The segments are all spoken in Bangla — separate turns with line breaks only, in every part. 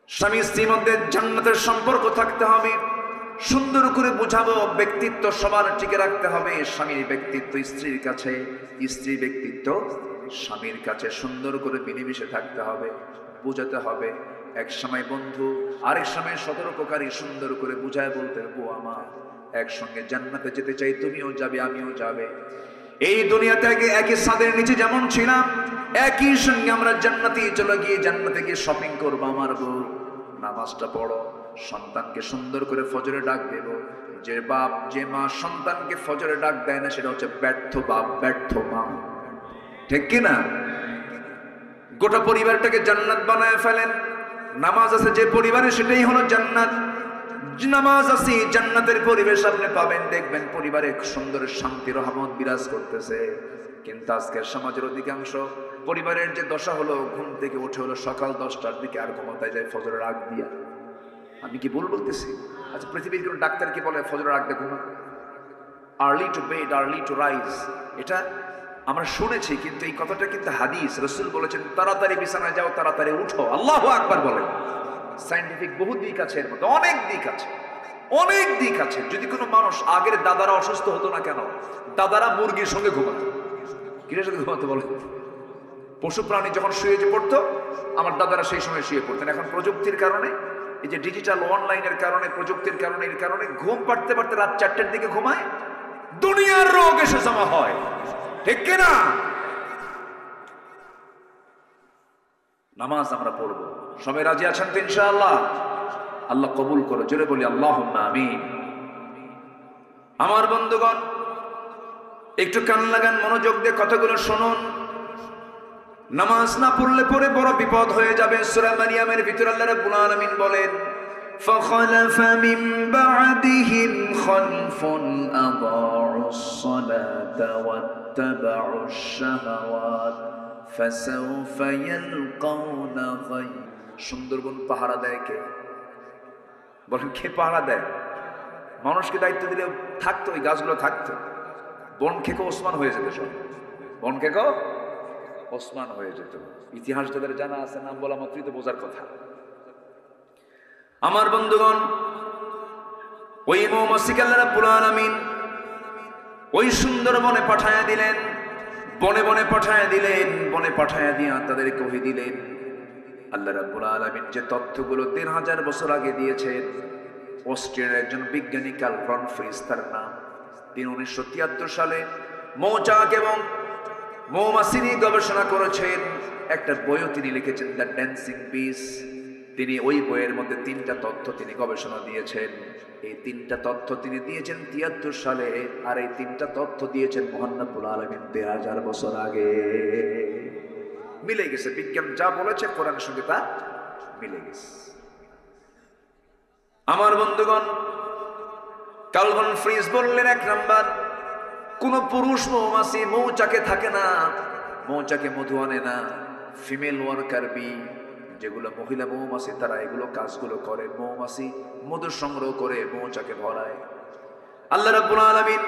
স্বামী স্ত্রীর মধ্যে জান্নাতের সম্পর্ক থাকতে হবে, সুন্দর করে বুঝাবো। ব্যক্তিত্ব সবার টিকে রাখতে হবে। স্বামীর ব্যক্তিত্ব স্ত্রীর কাছে, স্ত্রীর ব্যক্তিত্ব স্বামীর কাছে সুন্দর করে মিলেমিশে থাকতে হবে, বুঝাতে হবে। এক সময় বন্ধু, আরেক সময় সতর্ককারী, সুন্দর করে বুঝায় বলতে হবে, ও আমার একসঙ্গে জান্নাতে যেতে চাই, তুমিও যাবে আমিও যাবে। এই দুনিয়াতে একই ছাদের নিচে যেমন ছিলাম, একই সঙ্গে আমরা জান্নাতে চলে গিয়ে জান্নাতে গিয়ে শপিং করবো। আমার বউ, নামাজটা পড়ো, সন্তানকে সুন্দর করে ফজরে ডাক দেব। যে বাপ, যে মা সন্তানকে ফজরে ডাক দেয় না, সেটা হচ্ছে ব্যর্থ বাপ, ব্যর্থ মা। ঠিক কিনা? গোটা পরিবারটাকে জান্নাত বানায় ফেলেন। নামাজ আছে যে পরিবারে, সেটাই হলো জান্নাত। নামাজ আছে, জান্নাতের পরিবেশ আপনি পাবেন। দেখবেন পরিবারে সুন্দর শান্তি রহমত বিরাজ করতেছে। কিন্তু আজকের সমাজের অধিকাংশ পরিবারের যে দশা হলো, ঘুম থেকে উঠে হলো সকাল 10টার দিকে, আর ঘুমাতে যায় ফজরের আগ দিয়া। আমি কি ভুল বলতেছি? আচ্ছা, পৃথিবীর কোন ডাক্তার কি বলে ফজরের আগ দিয়ে ঘুমা? Early to bed, early to rise. এটা আমরা শুনেছি, কিন্তু এই কথাটা কিন্তু হাদিস। রাসূল বলেছেন তাড়াতাড়ি বিছানায় যাও, তাড়াতাড়ি উঠো। আল্লাহু আকবার বলেন। সায়েন্টিফিক বহু দিক আছে এর মধ্যে, অনেক দিক আছে, অনেক দিক আছে। যদি কোনো মানুষ, আগের দাদারা অসুস্থ হতো না কেন? দাদারা মুরগির সঙ্গে ঘুমাতো। কিসের সঙ্গে ঘুমাতো বলে? পশু প্রাণী যখন শুয়ে যে পড়তো, আমার দাদারা সেই সময় শুয়ে পড়তেন। এখন প্রযুক্তির কারণে, এই যে ডিজিটাল অনলাইনের কারণে, প্রযুক্তির কারণে, এর কারণে ঘুম পাড়তে পারতে রাত 4টার দিকে ঘুমায়। দুনিয়ার রোগ এসে জমা হয়। ঠিক কিনা? নামাজ আমরা পড়বো, সবাই রাজি আছেন তো ইনশাআল্লাহ? আল্লাহ কবুল করো, জোরে বলি আল্লাহুম্মা আমিন। আমার বন্ধুগণ, একটু কান লাগান, মনোযোগ দিয়ে কথাগুলো শুনুন। নামাজ না পড়লে পরে বড় বিপদ হয়ে যাবে। সূরা মারিয়ামের ভিতর আল্লাহ রাব্বুল আলামিন বলেন, فَخَلَفَ مِن بَعْدِهِمْ خَلْفٌ أَضَاعُوا الصَّلَاةَ وَاتَّبَعُوا الشَّهَوَاتِ فَسَوْفَ يَلْقَوْنَ غَيًّا। সুন্দরবন পাহারা দেয় কে? বলেন, কে পাহারা দেয়? মানুষকে দায়িত্ব দিলে থাকতো, ওই গাছগুলো থাকতো। বন খেকো ওসমান হয়ে যেত, সব বন খেকো ওসমান হয়ে যেত। ইতিহাস যাদের জানা আছে, নাম বলা মাত্রই তো বোঝার কথা। আমার বন্ধুগণ, ওই মৌমাছিকে আল্লাহ রাব্বুল আলামিন ওই সুন্দর বনে পাঠায়া দিলেন, বনে বনে পাঠায়া দিলেন। বনে পাঠায়া দিয়া তাদের কহি দিলেন আল্লাহ রাব্বুল আলামিন যে তথ্যগুলো ১,৫০০ বছর আগে দিয়েছেন। অস্ট্রিয়ার একজন বিজ্ঞানী কার্ল ভন ফ্রিজ তার নাম। তিনি 1973 সালে মৌচাক এবং মৌমাছি নিয়ে গবেষণা করেছেন। একটা বইও তিনি লিখেছেন, দ্য ড্যান্সিং বিস। তিনি ওই বইয়ের মধ্যে 3টা তথ্য তিনি গবেষণা দিয়েছেন। এই 3টা তথ্য তিনি দিয়েছেন 73 সালে, আর এই 3টা তথ্য দিয়েছেন মহান রব্বুল আলামিন ১,৫০০ বছর আগে। মিলে গেছে, বিজ্ঞান যা বলেছে কোরআনের সঙ্গে তা মিলে গেছে। আমার বন্ধুগণ, কার্ল ভন ফ্রিজ বললেন, 1 নাম্বার, কোন পুরুষ মৌমাছি মৌচাকে থাকে না, মৌচাকে মধু আনে না। ফিমেল ওয়ার্কার বি, যেগুলো মহিলা মৌমাছি, তারা এগুলো কাজগুলো করে। মৌমাছি মধু সংগ্রহ করে মৌচাকে ভরায়। আল্লাহ রাব্বুল আলামিন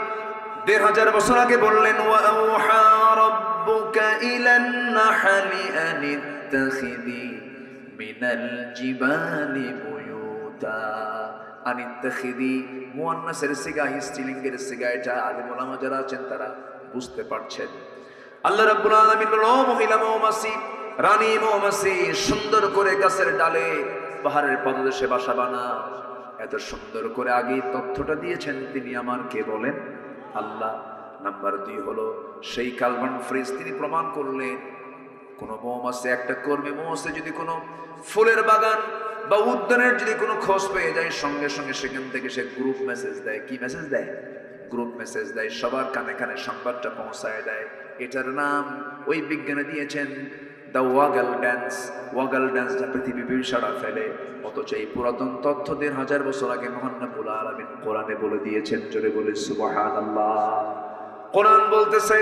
১,৫০০ বছর আগে বললেন, ওয়া আওহা রাব্বুকা ইলান নাহলি আন ইত্তাখিযি মিনাল জিবালি বুয়ুতা। আন ইত্তাখিযি মুয়ান্নাসের সিগা, স্ত্রীলিঙ্গের সিগা। এটা আলেম ওলামা যারা আছেন তারা বুঝতে পারছেন। আল্লাহ রাব্বুল আলামিন বললেন, ও মহিলা মৌমাছি, রানী মৌমাছি, সুন্দর করে গাছের ডালে, পাহাড়ের পদদেশে বাসা বানাও। এত সুন্দর করে আগেই তথ্যটা দিয়েছেন তিনি আমার, কে বলেন? আল্লাহ। নাম্বার 2 হলো সেই কার্ল ভন ফ্রিজ, তিনি প্রমাণ করলেন কোন মৌমাছি, একটা কর্মী মৌমাছি যদি কোনো ফুলের বাগান বা উদ্যানের যদি কোনো খোঁজ পেয়ে যায়, সঙ্গে সঙ্গে সেখান থেকে সে গ্রুপ মেসেজ দেয়। কি মেসেজ দেয়? গ্রুপ মেসেজ দেয়, সবার কানে কানে সংবাদটা পৌঁছায় দেয়। এটার নাম ওই বিজ্ঞানী দিয়েছেন the wagon dance. Wagon dance যা পৃথিবী সারা ফেলে। অথচ এই পুরাতন তথ্য ১,৫০০ বছর আগে মহান রব্বুল আলামিন কোরআনে বলে দিয়েছেন। জোরে বলে সুবহানাল্লাহ। কোরআন বলতেছে,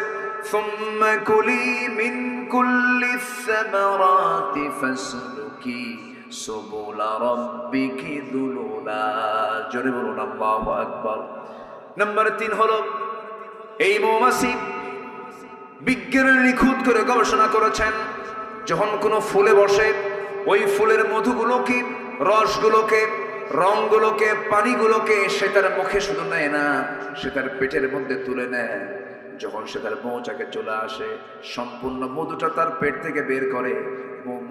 সুম্মা কুলি মিন কুল্লিস সামারাতি ফাসলুকি সুবুলা রাব্বিকি যুলুলা। জোরে বলুন আল্লাহু আকবার। নাম্বার 3 হলো, এই মৌমাছি বিজ্ঞানের নিখুঁত করে গবেষণা করেছেন, যখন কোনো ফুলে বসে ওই ফুলের মধুগুলো কি রসগুলোকে, রংগুলোকে, পানিগুলোকে সে তার মুখে শুধু নেয় না, সে তার পেটের মধ্যে তুলে নেয়। যখন সে তার মৌচাকে চলে আসে, সম্পূর্ণ মধুটা তার পেট থেকে বের করে।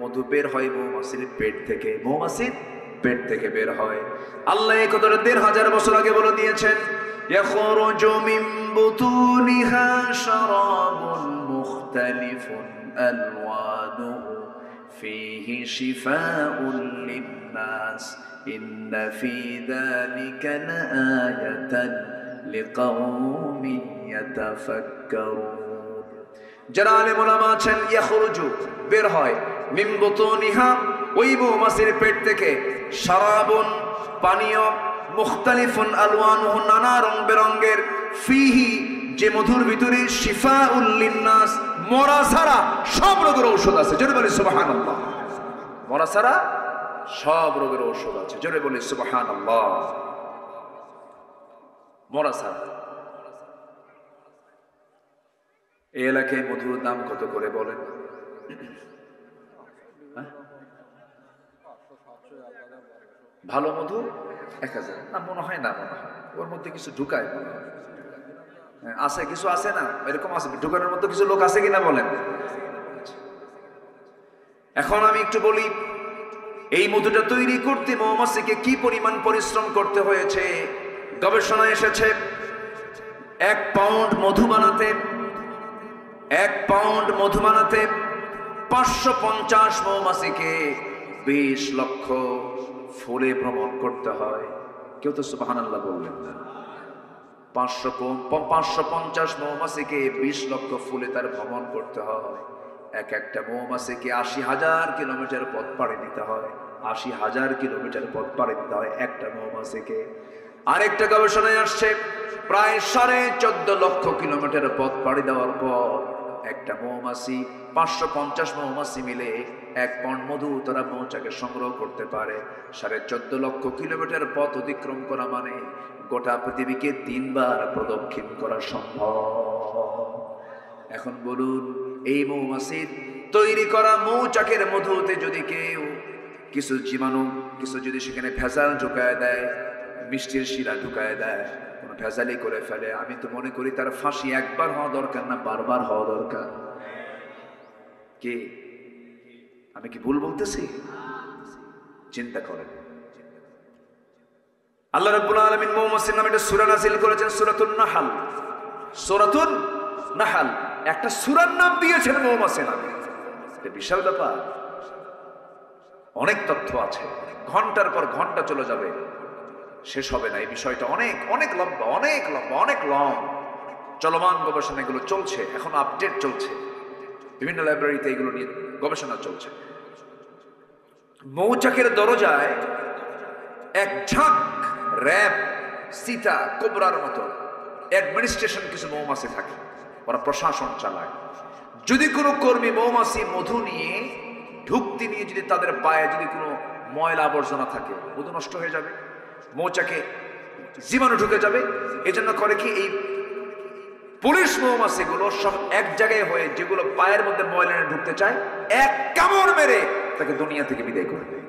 মধু বের হয় মৌমাছির পেট থেকে, মৌমাছির পেট থেকে বের হয়। আল্লাহ এই কথাটা ১৫০০ বছর আগে বলে দিয়েছেন, ইয়াখরুজু মিন বুতুনিহা শারাবুন মুখতালিফুন আলওয়ানুহু ফীহি শিফাউন লিন-নাস ইন্না ফী যালিকা লাআয়াতান লিকাওমিন ইয়াতাফাক্কারুন। যারা আলেম ওলামা আছেন, ইয়াখরুজু বের হয়, মিন বুতুনিহা ওই মৌমাছির পেট থেকে, শারাবুন পানীয়, মুখতালিফুন আলওয়ানুহু নানা রং বেরঙ্গের, ফিহি যে মধুর ভিতরে, শিফাউল লিন্নাস মরা ছাড়া সব রোগের ঔষধ আছে। জোরে বলি সুবহানাল্লাহ। মরা ছাড়া সব রোগের ঔষধ আছে। জোরে বলি সুবহানাল্লাহ। মরা ছাড়া। এই এলাকায় মধুর দাম কত করে বলেন? ভালো মধু ১,০০০ না, মনে হয় না, মনে হয় ওর মধ্যে কিছু ঢুকায়, মনে হয় আছে, কিছু আছে না, এরকম আছে, ঢুকানোর মধ্যে কিছু লোক আছে কিনা বলেন। এখন আমি একটু বলি, এই মধুটা তৈরি করতে মৌমাছিকে কি পরিমাণ পরিশ্রম করতে হয়েছে। গবেষণায় এসেছে ১ পাউন্ড মধু বানাতে, ১ পাউন্ড মধু বানাতে ৫৫০ মৌমাছিকে ২০ লক্ষ ফুলে ভ্রমণ করতে হয়। কেউ তো সুবহানাল্লাহ বললেন না। ৫৫০ মৌমাছিকে ২০ লক্ষ ফুলে তার ভ্রমণ করতে হয়। একটা মৌমাছিকে ৮০,০০০ কিলোমিটার পথ পাড়ি দিতে হয়। ৮০,০০০ কিলোমিটার পথ পাড়ি দিতে হয় একটা মৌমাছিকে। আরেকটা গবেষণায় আসছে, প্রায় ১৪.৫ লক্ষ কিলোমিটার পথ পাড়ি দেওয়ার পর একটা মৌমাছি, ৫৫০ মৌমাছি মিলে ১ পাউন্ড মধু তারা মৌচাকে সংগ্রহ করতে পারে। ১৪.৫ লক্ষ কিলোমিটার পথ অতিক্রম করা মানে গোটা পৃথিবীকে ৩ বার প্রদক্ষিণ করা সম্ভব। এখন বলুন, এই মৌমাছির তৈরি করা মৌচাকের মধুতে যদি কেউ কিছু জীবাণু, কিছু যদি সেখানে ভেজাল ঢুকায় দেয়, মিষ্টির শিরা ঢুকায় দেয়, কোনো ভেজালি করে ফেলে, আমি তো মনে করি তার ফাঁসি একবার হওয়া দরকার না, বারবার হওয়া দরকার। কি আমি কি ভুল বলতেছি? চিন্তা করেন। আল্লাহ রাব্বুল আলামিন মৌমাছির নামে একটা সূরা নাযিল করেছেন, সূরাতুন নাহল। সূরাতুন নাহল একটা সূরার নাম দিয়েছেন মৌমাছি নামে। এটা বিশাল ব্যাপার, অনেক তথ্য আছে, ঘন্টার পর ঘন্টা চলে যাবে, শেষ হবে না। এই বিষয়টা অনেক অনেক লম্বা, অনেক লম্বা, অনেক লং। চলমান গবেষণা এগুলো চলছে, এখন আপডেট চলছে, বিভিন্ন লাইব্রেরিতে এগুলো নিয়ে গবেষণা চলছে। মৌচাকের দরজায় এক ঝাঁক র‍্যাব, সীতা, কোবরার মতো অ্যাডমিনিস্ট্রেশন কিছু মৌমাছি থাকে, ওরা প্রশাসন চালায়। যদি কোনো কর্মী মৌমাছি মধু নিয়ে, ঢুকতে নিয়ে যদি তাদের পায়ে যদি কোনো ময়লা আবর্জনা থাকে, মধু নষ্ট হয়ে যাবে, মৌচাকে জীবাণু ঢুকে যাবে। এই জন্য করে কি, এই পুলিশ মৌমাছিগুলো সব এক জায়গায় হয়ে, যেগুলো পায়ের মধ্যে ময়লা ঢুকতে চায়, এক কামড় মেরে তাকে দুনিয়া থেকে বিদায় করে দেয়।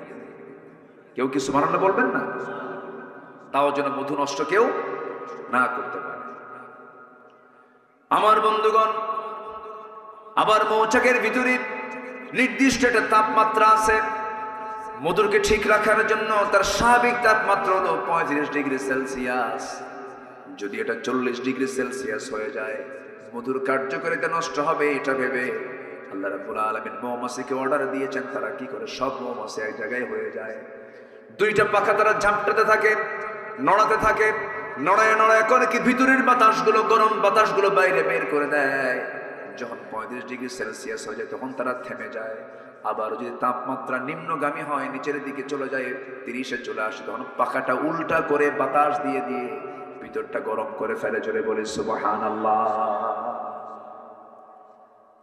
কেউ কি সুবহানাল্লাহ বলবেন না? তাও যেন মধু নষ্ট কেউ না করতে পারে। আমার বন্ধুগণ, আবার মৌচাকের ভিতরে নির্দিষ্ট একটা তাপমাত্রা আছে। মধুরকে ঠিক রাখার জন্য তার স্বাভাবিক তাপমাত্রা হলো ৩৫ ডিগ্রি সেলসিয়াস। যদি এটা ৪০ ডিগ্রি সেলসিয়াস হয়ে যায়, মধুর কার্যকারিতা নষ্ট হবে। এটা ভেবে আল্লাহ রাব্বুল আলামিন মৌমাছিকে অর্ডার দিয়েছেন, তারা কি করে, সব মৌমাছি এক জায়গায় হয়ে যায়। ২টা পাখা তারা ঝাপটাতে থাকে, নড়াতে থাকে, নড়ায় নড়ায় করে কি ভিতরের বাতাসগুলো, গরম বাতাসগুলো বাইরে বের করে দেয়। যখন ৩৫ ডিগ্রি সেলসিয়াস হয়ে যায়, তখন তারা থেমে যায়। আবার যদি তাপমাত্রা নিম্নগামী হয়, নিচের দিকে চলে যায়, ৩০-এ চলে আসে, তখন পাখাটা উল্টা করে বাতাস দিয়ে দিয়ে ভিতরটা গরম করে ফেলে। জোরে বলে সুবহানাল্লাহ।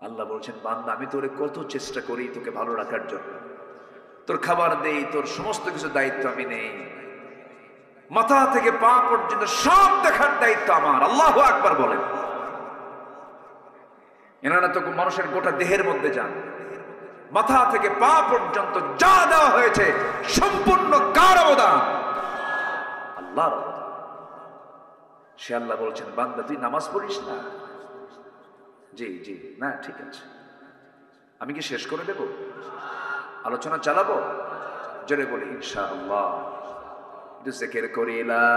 আল্লাহ বলছেন, বান্দা আমি তোরে কত চেষ্টা করি তোকে ভালো রাখার জন্য, তোর খাবার দেই, তোর সমস্ত কিছু দায়িত্ব আমি নেই, মাথা থেকে পা পর্যন্ত সব দেখার দায়িত্ব আমার। আল্লাহু আকবার বলেন। এনারা তো মানুষের গোটা দেহের মধ্যে যান, মাথা থেকে পা পর্যন্ত যা দেওয়া হয়েছে সম্পূর্ণ কার অবদান? আল্লাহর। সে আল্লাহ বলছেন, বান্দা তুই নামাজ পড়িস না? জি জি, না ঠিক আছে। আমি কি শেষ করে দেব? আলোচনা চালাবো? জোরে বলি ইনশাআল্লাহ। একটু জিকির করি লা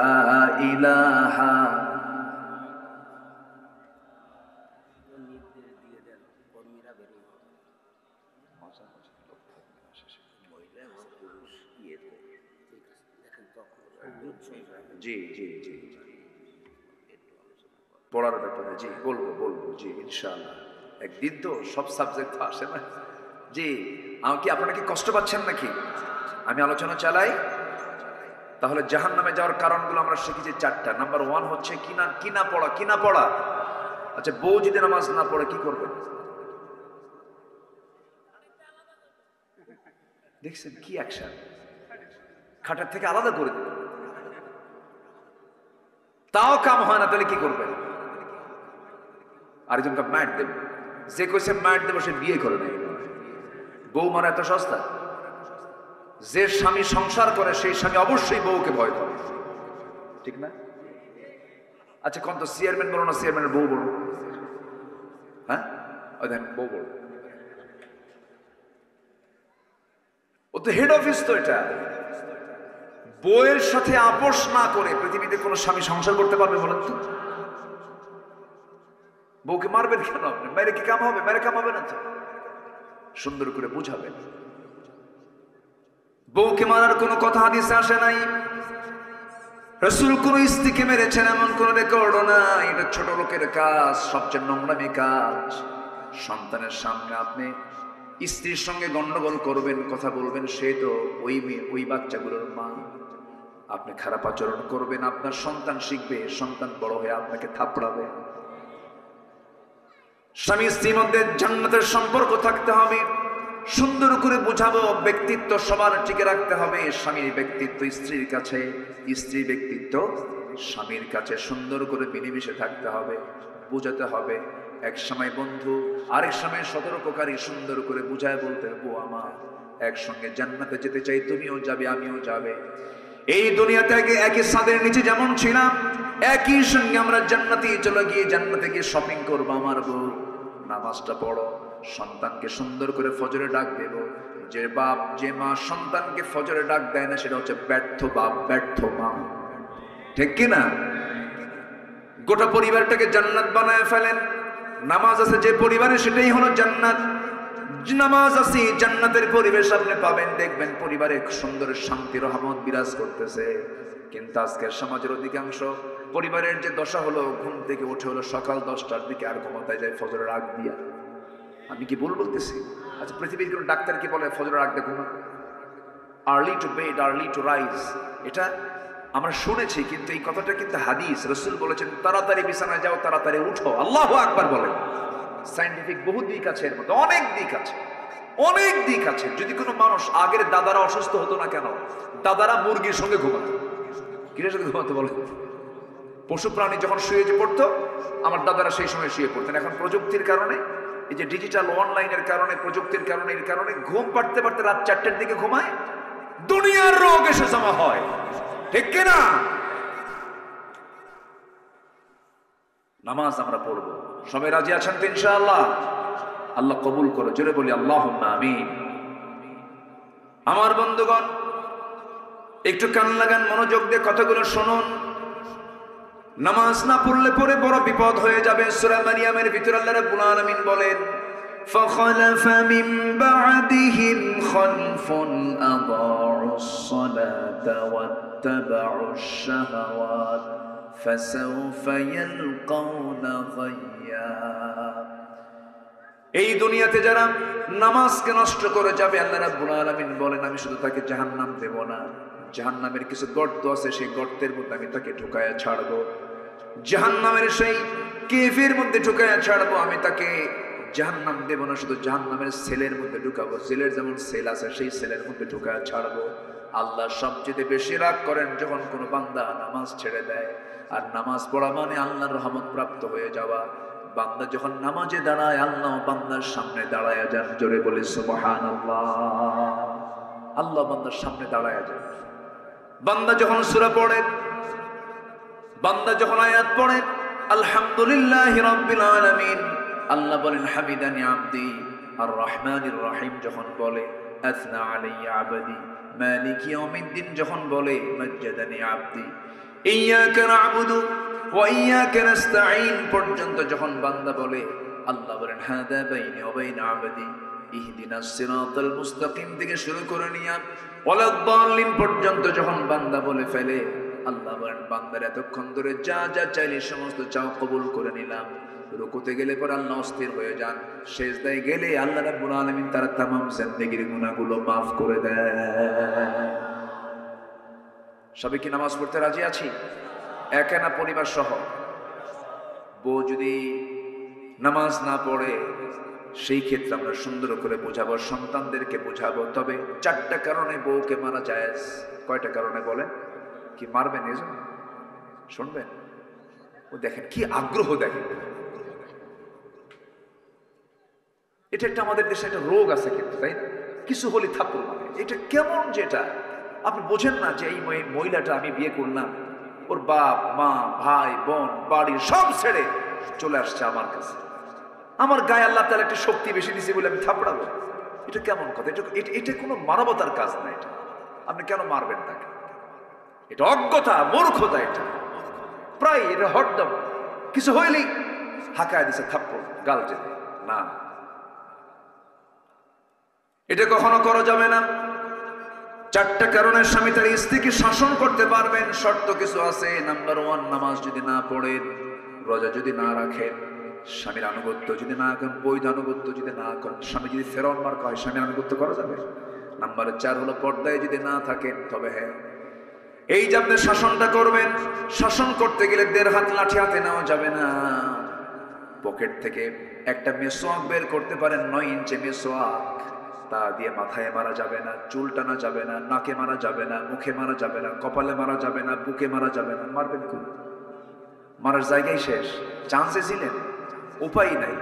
ইলাহা। জি জি জি, পড়ার ব্যাপারে জি বলবো জি ইনশাআল্লাহ। একদিন তো সব সাবজেক্ট আসে না। জি, আমাকে আপনারা কি কষ্ট পাচ্ছেন নাকি আমি আলোচনা চালাই? তাহলে জাহান্নামে যাওয়ার কারণগুলো আমরা শিখেছি চারটা। নাম্বার 1 হচ্ছে কিনা পড়া। আচ্ছা, বউ যদি নামাজ না পড়ে কি করবে? দেখছেন কি অ্যাকশন, খাটের থেকে আলাদা করে দেবে, তাও কাম হয় না, তাহলে কি করবে? আরেকজনকে ম্যাট দেবে। যে কইছে ম্যাট দেবো সে বিয়ে করে নেই। বউ মারা এত সস্তা? যে স্বামী সংসার করে সেই স্বামী অবশ্যই বউকে ভয় করে, ঠিক না? আচ্ছা কোন তো চেয়ারম্যান বলো না চেয়ারম্যানের বউ বলো? হ্যাঁ, ওই দেখেন বউ বলো, ও তো হেড অফিস। তো এটা বউয়ের সাথে আপোষ না করে পৃথিবীতে কোন স্বামী সংসার করতে পারবে বলেন তো? বউকে মারবেন কেন আপনি? মেরে কি কাম হবে? মেরে কাম হবে না তো। সুন্দর করে বুঝাবেন। বউকে মারার কোনো কথা হাদিসে আসে নাই। রাসূল কোন স্ত্রীকে মেরেছেন এমন কোন রেকর্ডও নাই। এটা ছোট লোকের কাজ, সবচেয়ে নোংরামি কাজ। সন্তানের সামনে আপনি স্ত্রীর সঙ্গে গন্ডগোল করবেন, কথা বলবেন, সে তো ওই বাচ্চাগুলোর মা। আপনি খারাপ আচরণ করবেন, আপনার সন্তান শিখবে, সন্তান বড় হয়ে আপনাকে থাপড়াবে। স্বামী স্ত্রীর মধ্যে জান্নাতের সম্পর্ক থাকতে হবে। সুন্দর করে বুঝাবো, ব্যক্তিত্ব সবার টিকে রাখতে হবে। স্বামীর ব্যক্তিত্ব স্ত্রীর কাছে, স্ত্রীর ব্যক্তিত্ব স্বামীর কাছে সুন্দর করে মিলেমিশে থাকতে হবে, বুঝাতে হবে। এক সময় বন্ধু, আরেক সময় সতর্ককারী। সুন্দর করে বুঝায় বলতে, বউ আমার, একসঙ্গে জান্নাতে যেতে চাই, তুমিও যাবে আমিও যাবে। এই দুনিয়াতে একই ছাদের নিচে যেমন ছিলাম, একই সঙ্গে আমরা জান্নাতে চলে গিয়ে জান্নাতে গিয়ে শপিং করবো। আমার বউ, নামাজটা পড়ো, সন্তানকে সুন্দর করে ফজরে ডাক দেব। যে বাপ যে মা সন্তানকে ফজরে ডাক দেয় না, সেটা হচ্ছে ব্যর্থ বাপ, ব্যর্থ মা, ঠিক কিনা? গোটা পরিবারটাকে জান্নাত বানায় ফেলেন। নামাজ আছে যে পরিবারে, সেটাই হলো জান্নাত। নামাজ আছে, জান্নাতের পরিবেশ আপনি পাবেন। দেখবেন পরিবারে সুন্দর শান্তি রহমত বিরাজ করতেছে। কিন্তু আজকের সমাজের অধিকাংশ পরিবারের যে দশা হলো, ঘুম থেকে উঠে হলো সকাল 10টার দিকে, আর ঘুমাতে যায় ফজরের আগ দিয়া। আমি কি ভুল বলতেছি? আচ্ছা, পৃথিবীর কোন ডাক্তার কি বলে ফজরের আগ দিয়ে ঘুমা? Early to bed early to rise, এটা আমরা শুনেছি, কিন্তু এই কথাটা কিন্তু হাদিস। রাসূল বলেছেন তাড়াতাড়ি বিছানায় যাও, তাড়াতাড়ি উঠো। আল্লাহু আকবার বলেন। সায়েন্টিফিক বহু দিক আছে এর মধ্যে, অনেক দিক আছে, অনেক দিক আছে। যদি কোনো মানুষ, আগের দাদারা অসুস্থ হতো না কেন? দাদারা মুরগির সঙ্গে ঘুমাতো। কিসের সঙ্গে ঘুমাতো বলে? পশু প্রাণী যখন শুয়ে পড়তো, আমার দাদারা সেই সময় শুয়ে পড়তেন। এখন প্রযুক্তির কারণে, এই যে ডিজিটাল অনলাইনের কারণে, প্রযুক্তির কারণে, এর কারণে ঘুম পাড়তে পারতে রাত 4টার দিকে ঘুমায়। দুনিয়ার রোগ এসে জমা হয়, ঠিক কিনা? নামাজ আমরা পড়বো, সবাই রাজি আছেন তো ইনশাআল্লাহ? আল্লাহ কবুল করো, জোরে বলি আল্লাহুম্মা আমিন। আমার বন্ধুগণ, একটু কান লাগান, মনোযোগ দিয়ে কথাগুলো শুনুন। নামাজ না পড়লে পরে বড় বিপদ হয়ে যাবে। সূরা মারিয়ামের ভিতরে আল্লাহ রাব্বুল আলামিন বলেন, فَخَلَفَ مِن بَعْدِهِمْ خَلْفٌ أَضَاعُوا الصَّلَاةَ وَاتَّبَعُوا الشَّهَوَاتِ فَسَوْفَ يَلْقَوْنَ غَيًّا। এই দুনিয়াতে যারা নামাজকে নষ্ট করে যাবে, আল্লাহ রাব্বুল আলামিন বলেন, আমি শুধু তাকে জাহান্নাম দেব না, জাহান্নামের কিছু গর্ত আছে, সেই গর্তের মধ্যে আমি তাকে ঢুকায়া ছাড়বো। জাহান্নামের সেই কেভের মধ্যে ঢুকায়া ছাড়বো। আমি তাকে জাহান্নাম দেব না, শুধু জাহান্নামের সেলের মধ্যে ঢুকাবো। জেলের যেমন সেল আছে, সেই সেলের মধ্যে ঢুকায়া ছাড়বো। আল্লাহ সবচেয়ে বেশি রাগ করেন যখন কোনো বান্দা নামাজ ছেড়ে দেয়। আর নামাজ পড়া মানে আল্লাহর রহমত প্রাপ্ত হয়ে যাওয়া। বান্দা যখন নামাজে দাঁড়ায় আল্লাহ বান্দার সামনে দাঁড়ায় যান, জোরে বলে সুবহানাল্লাহ। আল্লাহ বান্দার সামনে দাঁড়ায় যান। বান্দা যখন সূরা পড়ে, বান্দা যখন আয়াত পড়ে, আলহামদুলিল্লাহি রাব্বিল আলামিন, আল্লাহ বলেন হামিদানি আবদি, আর রহমানির রহিম যখন বলে, আসনা আলাইয়া আবদি, মালিক ইয়াউমিদ্দিন যখন বলে, মাজ্জাদানি আবদি, ইয়্যাকা না'বুদু ওয়া ইয়্যাকা নাস্তাঈন পর্যন্ত যখন বান্দা বলে, আল্লাহ বলেন হাদা বাইনি ওয়া বাইনা আবদি ইহদিনাস সিরাতাল মুস্তাকিম থেকে শুরু করে নিয়া ওয়ালাদ-দাল্লিন পর্যন্ত যখন বান্দা বলে ফেলে, আল্লাহ বলেন বান্দার এতক্ষণ ধরে যা যা চাইলে সমস্ত চাও কবুল করে নিলাম। রুকুতে গেলে পর আল্লাহ অস্থির হয়ে যান, সেজদায় গেলে আল্লাহ রাব্বুল আলামিন তার তামাম জিন্দেগির গুনাহগুলো মাফ করে দেয়। সবাই কি নামাজ পড়তে রাজি আছি? একা না পরিবার সহ? বউ যদি নামাজ না পড়ে সেই ক্ষেত্রে আমরা সুন্দর করে বোঝাবো, সন্তানদেরকে বোঝাবো। তবে 4টা কারণে বউকে মারা জায়েজ। কয়টা কারণে বলেন? কি মারবেন এজন্য? শুনবেন? ও দেখেন কি আগ্রহ, দেখেন এটা একটা আমাদের দেশে একটা রোগ আছে কিন্তু, তাই না? কিছু হলে থাপ্পড় মারে। এটা কেমন যেটা আপনি বোঝেন না যে এই মহিলাটা আমি বিয়ে করলাম, ওর বাপ মা ভাই বোন বাড়ির সব ছেড়ে চলে আসছে আমার কাছে, আমার গায়ে আল্লাহ তাআলা একটা শক্তি বেশি দিয়েছে বলে আমি থাপড়াবো। এটা কেমন কথা? এটা কোনো মানবতার কাজ না। এটা আপনি কেন মারবেন তাকে? এটা অজ্ঞতা, মূর্খতা। এটা প্রায় এটা হরদম কিছু হইলেই হাঁকায় দিছে থাপ্পড় গাল যেতে না, এটা কখনো করা যাবে না। 4টা কারণে স্বামী তার স্ত্রীকে শাসন করতে পারবেন। শর্ত কিছু আছে। নাম্বার 1, নামাজ যদি না পড়েন, রোজা যদি না রাখেন, স্বামীর আনুগত্য যদি না করেন, বৈধ আনুগত্য যদি না করেন, স্বামী যদি ফেরাউন মার্কা হয়, স্বামীর আনুগত্য করা যাবে? নাম্বার 4 হলো পর্দায় যদি না থাকেন, তবে হ্যাঁ এই যে আপনি শাসনটা করবেন, শাসন করতে গেলে 1.5 হাত লাঠি হাতে নেওয়া যাবে না। পকেট থেকে একটা মেসোয়াক বের করতে পারেন, 9 ইঞ্চি মেসোয়াক, তা দিয়ে মাথায় মারা যাবে না, চুল টানা যাবে না, নাকে মারা যাবে না, মুখে মারা যাবে না, কপালে মারা যাবে না, বুকে মারা যাবে না। মারবেন কোন? মারার জায়গায় শেষ। চান্সে ছিলেন, উপায় নাই।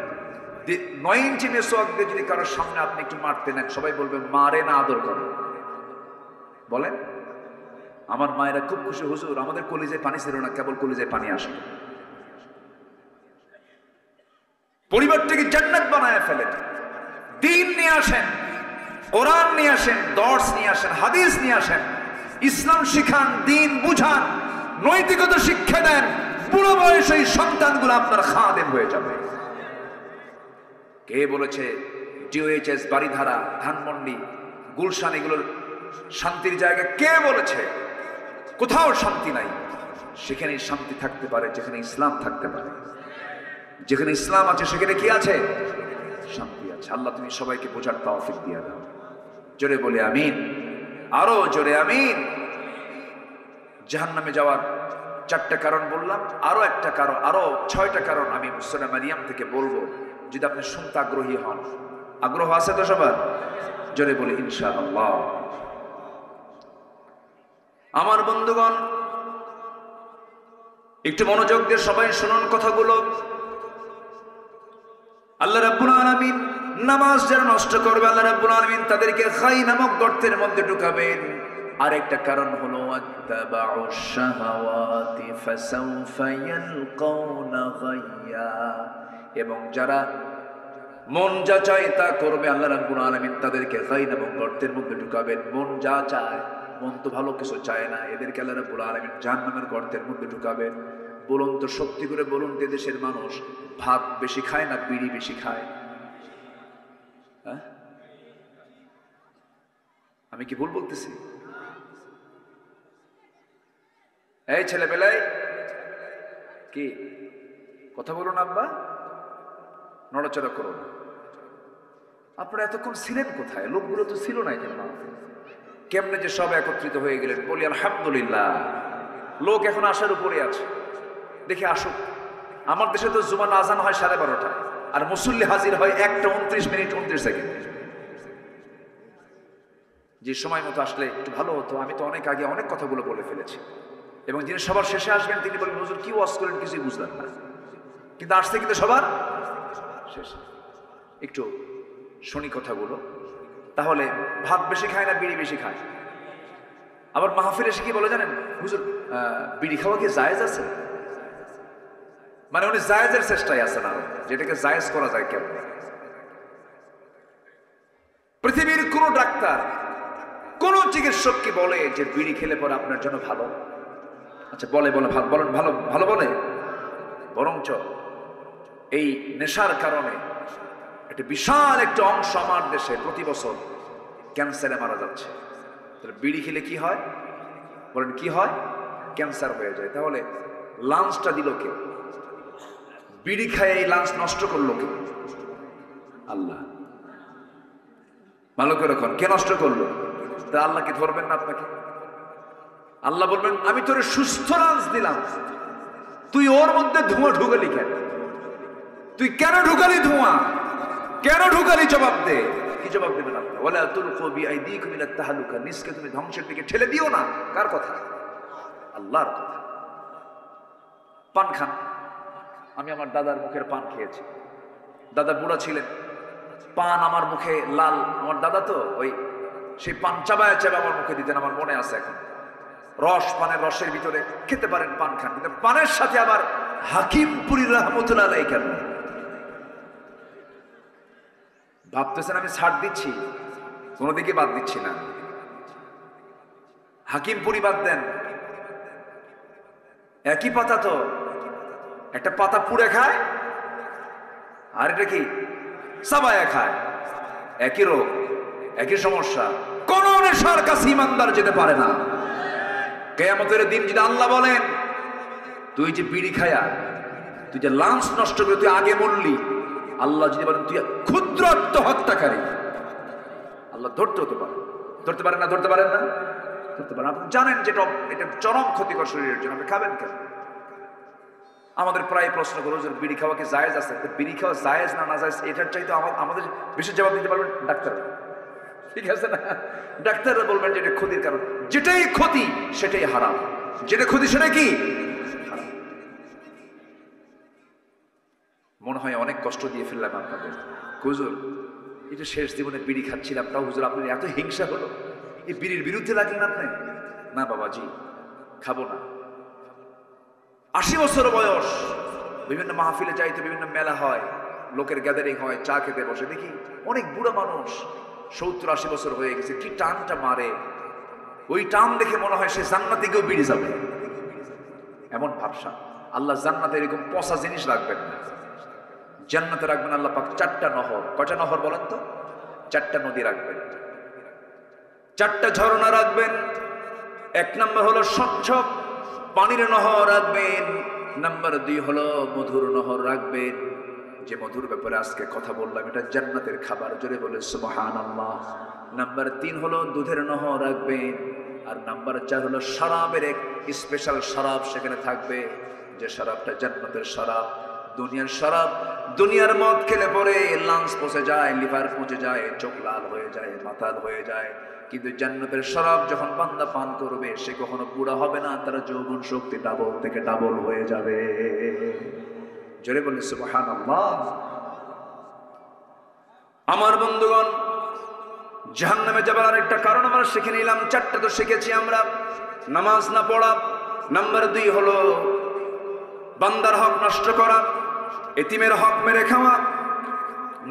9 ইঞ্চি মেসোয়াক দিয়ে যদি কারোর সামনে আপনি একটু মারতে নেন, সবাই বলবেন মারে না আদর করে। বলেন? আমার মায়েরা খুব খুশি, হুজুর আমাদের কলিজায় পানি ছিল না, কেবল কলিজায় পানি আসে। পরিবারটাকে জান্নাত বানায় ফেলেন। দিন নিয়ে আসেন, কোরআন নিয়ে আসেন, দর্স নিয়ে আসেন, হাদিস নিয়ে আসেন, ইসলাম শিখান, দিন বুঝান, নৈতিকতা শিক্ষা দেন। বুড়ো বয়সে এই সন্তানগুলো আপনার খাদেম হয়ে যাবে। কে বলেছে ডিওএইচএস, বাড়িধারা, ধানমন্ডি, গুলশান এগুলোর শান্তির জায়গা? কে বলেছে? কোথাও শান্তি নাই। সেখানে শান্তি থাকতে পারে যেখানে ইসলাম থাকতে পারে। যেখানে ইসলাম আছে সেখানে কি আছে? শান্তি আছে। আল্লাহ তুমি সবাইকে বোঝার তৌফিক দিয়ে দাও। জোরে বলে আমিন, আরো জোরে আমিন। জাহান্নামে যাওয়ার 4টা কারণ বললাম, আরো একটা কারণ, আরো 6টা কারণ আমি সূরা মারিয়াম থেকে বলবো, যদি আপনি শুনতে আগ্রহী হন। আগ্রহ আছে তো সবার? জোরে বলে ইনশাআল্লাহ। আমার বন্ধুগণ একটু মনোযোগ দিয়ে সবাই শুনুন কথাগুলো। আল্লাহ রাব্বুল আলামিন নামাজ যারা নষ্ট করবে, আল্লাহ রাব্বুল আলামিন তাদেরকে খাই নামক গর্তের মধ্যে ঢুকাবেন। আরেকটা কারণ হলো আত্তাবাউশ শাহাওয়াতি ফাসাউফা ইয়ালকাউনা গায়্যা, এবং যারা মন যা চায় তা করবে, আল্লাহ রাব্বুল আলামিন তাদেরকে খাই নামক গর্তের মধ্যে ঢুকাবেন। মন যা চায়, মন তো ভালো কিছু চায় না, এদেরকে আল্লাহ রাব্বুল আলামিন জাহান্নামের গর্তের মধ্যে ঢুকাবেন। বলুন তো, সত্যি করে বলুন, দেশের মানুষ ভাত বেশি খায় না বিড়ি বেশি খায়? হ্যাঁ, আমি কি ভুল বলতেছি? এই ছেলেবেলায় কি কথা বলুন আব্বা, নড়াচড়া করুন। আপনারা এতক্ষণ ছিলেন কোথায়? লোকগুলো তো ছিল না এখানে। কেমনে যে সব একত্রিত হয়ে গেলেন, বলি আলহামদুলিল্লাহ। লোক এখন আসার উপরে আছে, দেখে আসুক। আমার দেশে তো জুমার আজান হয় 12:30, আর মুসল্লি হাজির হয় 1:29:29। যে সময় মতো আসলে একটু ভালো হতো। আমি তো অনেক আগে অনেক কথাগুলো বলে ফেলেছি, এবং যিনি সবার শেষে আসবেন তিনি বলেন হুজুর কি ওয়াজ করেন কিছুই বুঝলাম না, কিন্তু আসতে কিন্তু সবার শেষ। একটু শুনি কথাগুলো। তাহলে ভাত বেশি খায় না বিড়ি বেশি খায়? আবার মাহফিল এসে কি বলে জানেন, হুজুর বিড়ি খাওয়া কি জায়েজ আছে? মানে উনি জায়েজের চেষ্টায় আছেন আরো, যেটাকে জায়েজ করা যায় কেমন। পৃথিবীর কোন ডাক্তার, কোন চিকিৎসক কি বলে যে বিড়ি খেলে পরে আপনার জন্য ভালো? আচ্ছা বলে বলেন ভালো ভালো বলে? বরঞ্চ এই নেশার কারণে একটা বিশাল একটা অংশ আমার দেশে প্রতি বছর ক্যান্সারে মারা যাচ্ছে। তাহলে বিড়ি খেলে কি হয় বলেন? কি হয়? ক্যান্সার হয়ে যায়। তাহলে লাঞ্চটা দিল কে? বিড়ি খায় এই লাঞ্চ নষ্ট করলো কে? আল্লাহ। ভালো করে রাখুন, কে নষ্ট করলো? তা আল্লাহকে ধরবেন না আপনাকে? আল্লাহ বলবেন আমি তোরে সুস্থ লাঞ্চ দিলাম, তুই ওর মধ্যে ধোঁয়া ঢুকালি কেন? তুই কেন ঢুকালি ধোঁয়া? কেন ঢুকালি? জবাব দে। কি জবাব দেবেন আপনারা? ওয়ালা তুলকু বিআইদিকুম ইলা তাহলুকা, নিজকে তুমি ধ্বংসের দিকে ঠেলে দিও না। কার কথা? আল্লাহর কথা। পান খান। আমি আমার দাদার মুখের পান খেয়েছি। দাদা বুড়া ছিলেন, পান আমার মুখে লাল। আমার দাদা তো ওই সেই পান চাবায় চাবা আমার মুখে দিতেন, আমার মনে আছে এখন। রস, পানের রসের ভিতরে খেতে পারেন, পান খান, কিন্তু পানের সাথে আবার হাকিমপুরী রহমতুল্লাহ আলাইহি কেন ভাবতেছেন আমি ছাড় দিচ্ছি? কোনো দিকে বাদ দিচ্ছি না। হাকিমপুরি বাদ দেন, একই পাতা তো, একটা পাতা পুড়ে খায় আর এটা কি চাবায়া খায়, একই রোগ, একই সমস্যা। কোন নেশার কাছে ইমানদার যেতে পারে না। কিয়ামতের দিন যদি আল্লাহ বলেন তুই যে বিড়ি খায়া, তুই যে লাঞ্চ নষ্ট করে তুই আগে মরলি, আল্লাহ যদি বলেন তুই ক্ষুদ্র আত্মহত্যাকারী, আল্লাহ ধরতে হতে পারে। ধরতে পারেন না? ধরতে পারেন না? ধরতে পারেন। আপনি জানেন যেটা এটা চরম ক্ষতিকর শরীরের জন্য, আপনি খাবেন কেন? আমাদের প্রায় প্রশ্ন করো যে বিড়ি খাওয়া কি জায়েজ আছে? বিড়ি খাওয়া জায়েজ না না জায়েজ এটার চাইতে আমাদের বেশি জবাব দিতে পারবেন ডাক্তার, ঠিক আছে না? ডাক্তাররা বলবেন যে এটা ক্ষতির কারণ। যেটাই ক্ষতি সেটাই হারাম, যেটা ক্ষতি সেটা কি হারাম। মনে হয় অনেক কষ্ট দিয়ে ফেললাম আপনাদের। হুজুর এই যে শেষ জীবনে বিড়ি খাচ্ছিলাম, তাও হুজুর আপনার এত হিংসা হলো, এই বিড়ির বিরুদ্ধে লাগলেন আপনি? না বাবাজি, খাবো না। 80 বছর বয়স, বিভিন্ন মাহফিলে যাইতে, বিভিন্ন মেলা হয়, লোকের গ্যাদারিং হয়, চা খেতে বসে, দেখি অনেক বুড়া মানুষ 70-80 বছর হয়ে গেছে, কি টানটা মারে। ওই টান দেখে মনে হয় সে জান্নাতে গিয়েও বিড়ি যাবে, এমন ভাবসা। আল্লাহ জান্নাতে এরকম পচা জিনিস রাখবেন না। জান্নাতে রাখবেন আল্লাহ পাক 4টা নহর। কয়টা নহর বলেন তো? 4টা নদী রাখবেন, 4টা ঝর্ণা রাখবেন। 1 নম্বর হলো স্বচ্ছ পানির নহর রাখবেন। নাম্বার 2 হলো মধুর নহর রাখবেন। যে মধুর ব্যাপারে আজকে কথা বললাম, এটা জান্নাতের খাবার, জোরে বলে সুবহানাল্লাহ। নাম্বার 3 হলো দুধের নহর রাখবেন। আর নাম্বার 4 হলো শরাবের এক স্পেশাল শরাব সেখানে থাকবে, যে শরাবটা জান্নাতের শরাব। দুনিয়ার শরাব, দুনিয়ার মদ খেলে পরে লাংস পচে যায়, লিভার পচে যায়, চোখ লাল হয়ে যায়, মাতাল হয়ে যায়। কিন্তু জান্নাতের শরাব যখন বান্দা পান করবে, সে কখনো বুড়া হবে না, তার যৌবন শক্তি ডাবল থেকে ডাবল হয়ে যাবে। জোরে বলি সুবহানাল্লাহ। আমার বন্ধুগণ, জাহান্নামে যাবার আরেকটা কারণ আমরা শিখে নিলাম। 4টা তো শিখেছি আমরা। নামাজ না পড়া, নাম্বার 2 হলো বান্দার হক নষ্ট করা, এতিমের হক মেরে খাওয়া,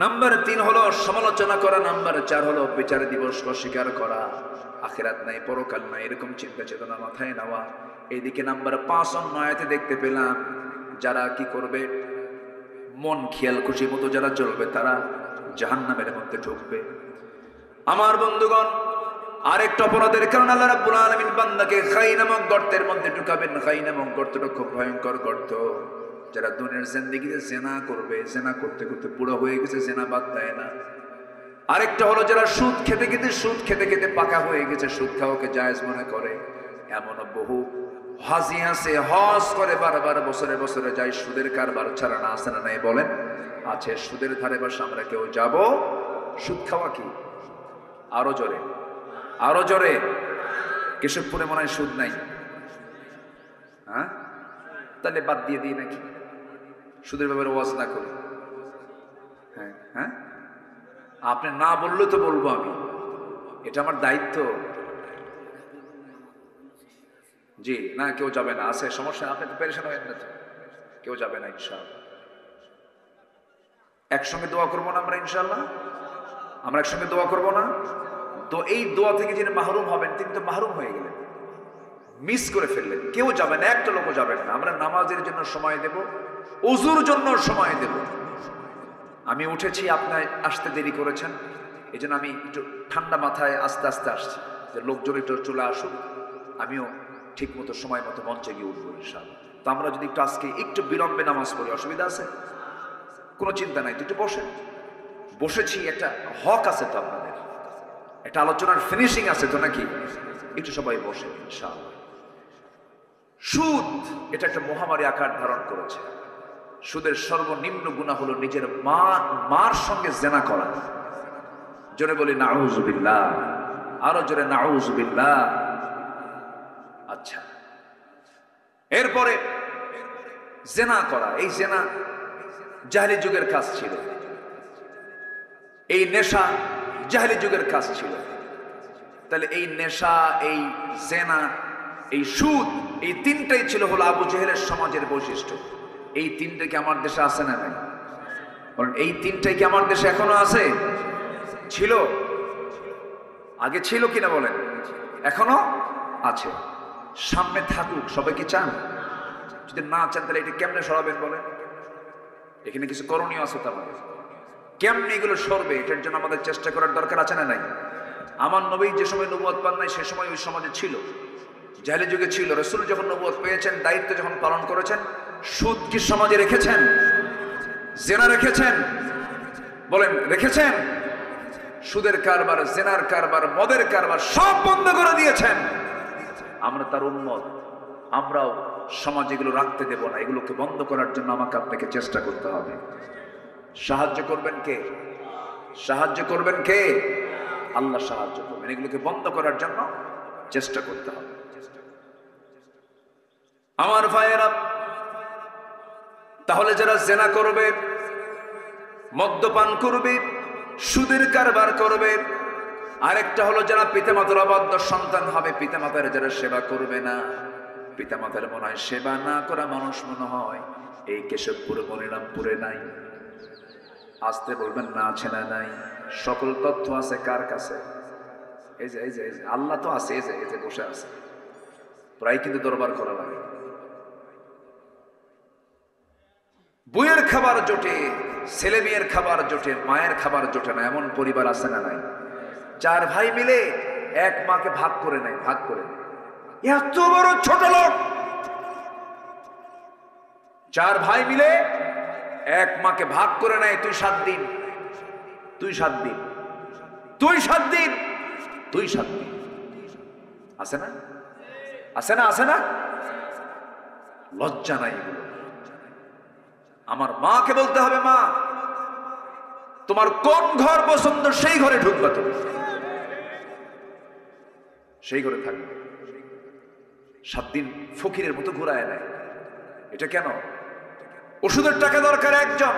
নাম্বার 3 হলো সমালোচনা করা, নাম্বার 4 হলো বিচার দিবস অস্বীকার করা, আখিরাত নাই, পরকাল নাই, এরকম চিন্তা চেতনা মাথায় নেওয়া। এইদিকে নাম্বার 5 অন্যায়তে দেখতে পেলাম, যারা কি করবে, মন খেয়াল খুশি মতো যারা চলবে, তারা জাহান্নামের মধ্যে ঢুকবে। আমার বন্ধুগণ, আরেকটা অপরাধের কারণে আল্লাহ রাব্বুল আলামিন বান্দাকে খাই নামক গর্তের মধ্যে ঢুকাবেন। খাই নামক গর্তটা খুব ভয়ঙ্কর গর্ত। যারা দুনিয়ার জিন্দেগিতে জেনা করবে, জেনা করতে করতে বুড়ো হয়ে গেছে, জেনা বাদ দেয় না। আরেকটা হলো যারা সুদ খেতে খেতে পাকা হয়ে গেছে, সুদ খাওয়াকে জায়েজ মনে করে। এমন বহু হাজি আছে, হজ করে বারবার বছরে বছরে যায়, সুদের কারবার ছাড়া না, আছে না নাই বলেন? আছে। সুদের ধারে বাসা আমরা কেউ যাব? সুদ খাওয়া কি? আরো জোরে, আরো জোরে। কেশবপুরে মনে হয় সুদ নাই, হ্যাঁ? তাহলে বাদ দিয়ে দিই নাকি? সুদের ব্যাপারে ওয়াজ না করি। হ্যাঁ হ্যাঁ, আপনি না বললে তো বলবো আমি, এটা আমার দায়িত্ব। জি না, কেউ যাবে না, আছে সমস্যা, আপনি তো পেরেশান হয়ে না, কেউ যাবে না ইনশাআল্লাহ। একসঙ্গে দোয়া করবো না আমরা ইনশাআল্লাহ, আমরা একসঙ্গে দোয়া করবো না? তো এই দোয়া থেকে যিনি মাহরুম হবেন তিনি তো মাহরুম হয়ে গেলেন, মিস করে ফেললেন। কেউ যাবে না, একটা লোকও যাবেন না। আমরা নামাজের জন্য সময় দেব, ওযুর জন্য সময় দেব। আমি উঠেছি, আপনি আসতে দেরি করেছেন, এই জন্য আমি একটু ঠান্ডা মাথায় আস্তে আস্তে আসছি, যে লোকজন একটু চলে আসুক, আমিও ঠিক মতো সময় মতো মঞ্চে গিয়ে উঠবো ইনশাআল্লাহ। তো আমরা যদি একটু আজকে একটু বিলম্বে নামাজ পড়ি, অসুবিধা আছে? কোনো চিন্তা নাই, তো একটু বসেন। বসেছি, একটা হক আছে তো আপনাদের, একটা আলোচনার ফিনিশিং আছে তো নাকি? একটু সবাই বসেন ইনশাআল্লাহ। সুদ এটা একটা মহামারী আকার ধারণ করেছে। সুদের সর্বনিম্ন গুনাহ হলো নিজের মার সঙ্গে জেনা করা। জোরে বলি নাউযুবিল্লাহ, আরো জোরে নাউযুবিল্লাহ। আচ্ছা, এরপরে জেনা করা, এই জেনা জাহেলি যুগের কাজ ছিল, এই নেশা জাহেলি যুগের কাজ ছিল। তাহলে এই নেশা, এই জেনা, এই সুদ, এই তিনটাই ছিল হলো আবু জেহেলের সমাজের বৈশিষ্ট্য। এই তিনটে কি আমার দেশে আছে না নাই? বলেন, এই তিনটাই কি আমার দেশে এখনো আছে? ছিল, আগে ছিল কিনা বলেন? এখনো আছে, সামনে থাকুক। সবাই কি চান? যদি না চান তাহলে এটা কেমনে সরাবেন বলেন? এখানে কিছু করণীয় আছে, তার মানে কেমনে এগুলো সরবে, এটার জন্য আমাদের চেষ্টা করার দরকার আছে না নাই? আমার নবী যে সময় নবুয়ত পান নাই, সে সময় ওই সমাজে ছিল, জাহেলি যুগে ছিল। রাসূল যখন নবুয়ত পেয়েছেন, দায়িত্ব যখন পালন করেছেন, সুদ কি সমাজে রেখেছেন? জেনা রেখেছেন? বলেন, রেখেছেন? সুদের কারবার, জেনার কারবার, মদের কারবার সব বন্ধ করে দিয়েছেন। আমরা তার উম্মত, আমরাও সমাজ এগুলো রাখতে দেব না। এগুলোকে বন্ধ করার জন্য আমাকে আপনাকে চেষ্টা করতে হবে। সাহায্য করবেন কে? সাহায্য করবেন কে? আল্লাহ সাহায্য করবেন। এগুলোকে বন্ধ করার জন্য চেষ্টা করতে হবে। আমার ভাইয়েরা, তাহলে যারা জেনা করবে, মদ্যপান করবে, সুদের কারবার করবে, আরেকটা হলো যারা পিতামাতার অবাধ্য সন্তান হবে, পিতামাতার যারা সেবা করবে না, পিতামাতার মনে হয় সেবা না করা মানুষ মনে হয় এই কেশবপুর মনিরামপুরে নাই। আসতে বলবেন না, আছে না নাই? সকল তথ্য আছে কার কাছে? এই যে এই যে এই যে আল্লাহ তো আছে, এই যে এই যে বসে আছে। প্রায় কিন্তু দরবার করা লাগে। বইয়ের খাবার জোটে, ছেলে মেয়ের খাবার জোটে, মায়ের খাবার জোটে না, এমন পরিবার আছে না নাই? চার ভাই মিলে এক মাকে ভাগ করে নেয়, ভাগ করে নেয়। এত বড় ছোট লোক, চার ভাই মিলে এক মাকে ভাগ করে নেয়। তুই 7 দিন, তুই 7 দিন, তুই 7 দিন, তুই 7 দিন। আছে না? আছে না? আছে না? লজ্জা নাই এগুলো? আমার মাকে বলতে হবে, মা তোমার কোন ঘর পছন্দ, সেই ঘরে ঢুকবা, তুমি সেই ঘরে থাকবে। 7 দিন ফকিরের মতো ঘুরায় নেয়। এটা কেন? ওষুধের টাকা দরকার একজন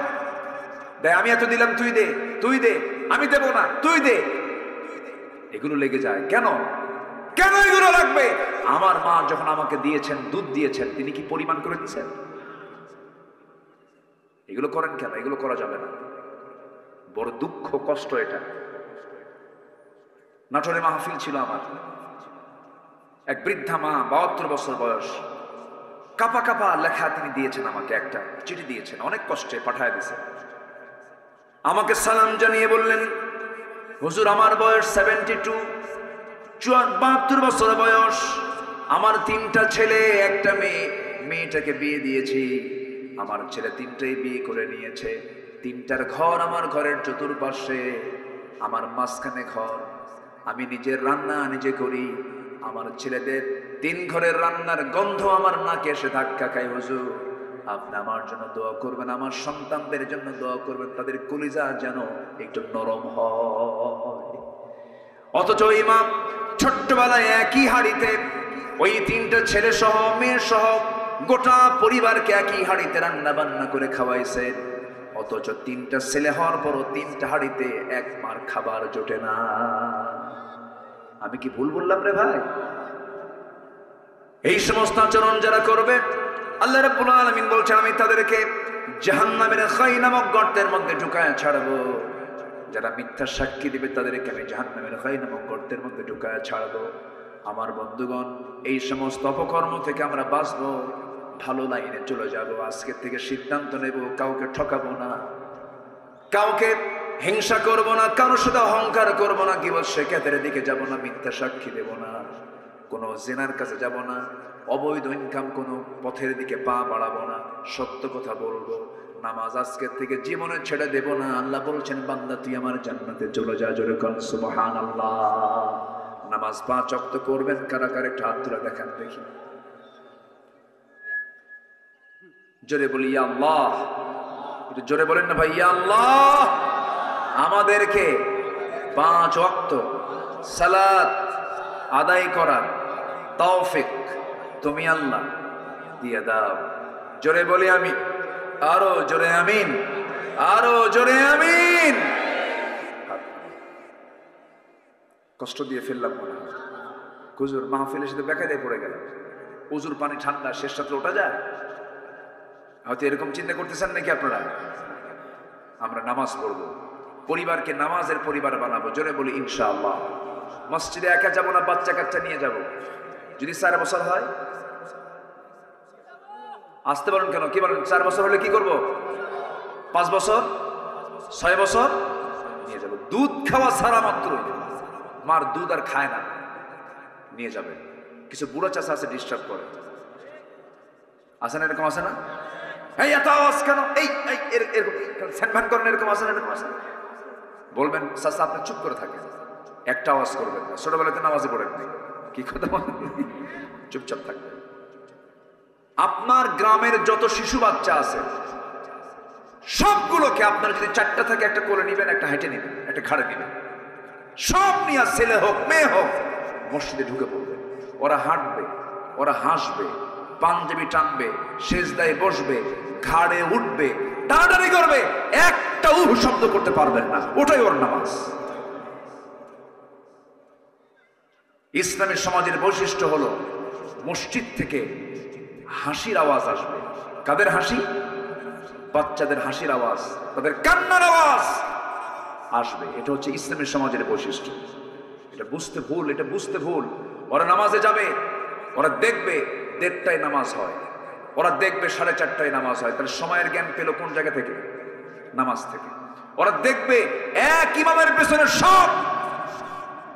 দেয়, আমি এত দিলাম, তুই দে, তুই দে, আমি দেব না, তুই দে। এগুলো লেগে যায় কেন? কেন এগুলো লাগবে? আমার মা যখন আমাকে দিয়েছেন, দুধ দিয়েছেন, তিনি কি পরিমাণ করে দিয়েছেন? এগুলো করেন কেন? এগুলো করা যাবে না। বড় দুঃখ, কষ্ট এটা। নাটোরে মাহফিল ছিল আমার, এক বৃদ্ধা মা, 72 বছর বয়স, কাপা কাপা লেখা তিনি দিয়েছেন আমাকে, একটা চিঠি দিয়েছেন, অনেক কষ্টে পাঠায় দিয়েছেন। আমাকে সালাম জানিয়ে বললেন, হুজুর আমার বয়স 72, 72 বছর বয়স, আমার 3টা ছেলে, একটা মেয়ে, মেয়েটাকে বিয়ে দিয়েছি, আমার ছেলে 3টাই বিয়ে করে নিয়েছে, 3টার ঘর আমার ঘরের চতুর্পাশে, আমার মাঝখানে ঘর, আমি নিজের রান্না নিজে করি, আমার ছেলেদের 3 ঘরের রান্নার গন্ধ আমার নাকে এসে ধাক্কা খায়। হুজুর আপনি আমার জন্য দোয়া করবেন, আমার সন্তানদের জন্য দোয়া করবেন, তাদের কলিজা যেন একটু নরম হয়। অথচ ইমাম ছোট্টবেলায় একই হাড়িতে ওই 3টা ছেলে সহ মেয়ে সহ গোটা পরিবারকে একই হাড়িতে রান্না বান্না করে খাওয়াইছেন। অথচ 3টা ছেলে হওয়ার পরও 3টা হাড়িতে এক মার খাবার জোটে না। আমি কি ভুল বললাম রে ভাই? এই সমস্ত আচরণ যারা করবে, আল্লাহ রাব্বুল আলামিন বলছেন আমি তাদেরকে জাহান্নামের খাই নামক গর্তের মধ্যে ঢুকায় ছাড়বো। যারা মিথ্যা সাক্ষী দিবে তাদেরকে আমি জাহান্নামের খাই নামক গর্তের মধ্যে ঢুকায় ছাড়বো। আমার বন্ধুগণ, এই সমস্ত অপকর্ম থেকে আমরা বাঁচবো, ভালো লাইনে চলে যাব। আজকে থেকে সিদ্ধান্ত নেব, কাউকে ঠকাবো না, কাউকে হিংসা করব না, কারোর সাথে অহংকার করব না, গীবত শিকায়তের দিকে যাব না, মিথ্যা সাক্ষী দেব না, কোনো জিনার কাছে যাব না, অবৈধ ইনকাম কোনো পথের দিকে পা বাড়াবো না, সত্য কথা বলবো। নামাজ আজকের থেকে জীবনে ছেড়ে দেব না। আল্লাহ বলছেন বান্দা তুই আমার জান্নাতে চলে যা। জোরে কোন সুবহানাল্লাহ। নামাজ 5 ওয়াক্ত করবেন কারা কারা একটা হাত তুলে দেখান দেখি। জোরে বলি ইয়া আল্লাহ। একটু জোরে বলেন না ভাই, ইয়া আল্লাহ। আমাদেরকে 5 ওয়াক্ত সালাত আদায় করার তৌফিক তুমি আল্লাহ দিয়ে দাও। জোরে বলি আমি, আরো জোরে আমিন, আরো জোরে আমিন। কষ্ট দিয়ে ফেললাম মনে হয়। হুজুর মাহফিলের সাথে বেকায়দায় পড়ে গেল। উজুর পানি ঠান্ডা, শেষ রাত্রে ওঠা যায়? হয়তো এরকম চিন্তা করতেছেন নাকি আপনারা? আমরা নামাজ পড়বো, পরিবারকে নামাজের পরিবার বানাবো। জোরে বলি ইনশাআল্লাহ। মসজিদে একা যাবো না, বাচ্চা কাচ্চা নিয়ে যাব। যদি 4 বছর হয়, আসতে বলেন কেন? কি বলেন? 4 বছর হলে কি করব? 5 বছর, 6 বছর নিয়ে যাব। দুধ খাওয়া ছাড়া মাত্র, মার দুধ আর খায় না, নিয়ে যাবেন। কিছু বুড়ো চাষা আছে, ডিস্টার্ব করে। আসে না এরকম? আসে না? এই এত আওয়াজ কেন? এই এরকম স্যানভান করেন, এরকম আসে না? এরকম আসে না? বলবেন চাষা আপনি চুপ করে থাকেন, একটা আওয়াজ করবেন না। ছোটবেলাতে নামাজে পড়েন নাই, কি কথা বলেন? চুপচাপ থাকবেন। আপনার গ্রামের যত শিশু বাচ্চা আছে সবগুলোকে আপনার যদি 4টা থাকে, একটা কোলে নিবেন, একটা হেঁটে নিবেন, একটা ঘাড়ে নিবেন, সব নিয়ে ছেলে হোক মেয়ে হোক মসজিদে ঢুকে পড়বে। ওরা হাঁটবে, ওরা হাসবে, পাঞ্জাবি টানবে, সেজদায় বসবে, ঘাড়ে উঠবে, টানাটানি করবে, একটা শব্দ করতে পারবেন না। ওটাই ওর নামাজ। ইসলামী সমাজের বৈশিষ্ট্য হলো মসজিদ থেকে হাসির আওয়াজ আসবে। কাদের হাসি? বাচ্চাদের হাসির আওয়াজ, তাদের কান্নার আওয়াজ আসবে। এটা হচ্ছে ইসলামী সমাজের বৈশিষ্ট্য। এটা বুঝতে ভুল, এটা বুঝতে ভুল। ওরা নামাজে যাবে, ওরা দেখবে 1:30টায় নামাজ হয়, ওরা দেখবে 4:30টায় নামাজ হয়। তাহলে সময়ের জ্ঞান পেল কোন জায়গা থেকে? নামাজ থেকে। ওরা দেখবে এক ইমামের পেছনে সব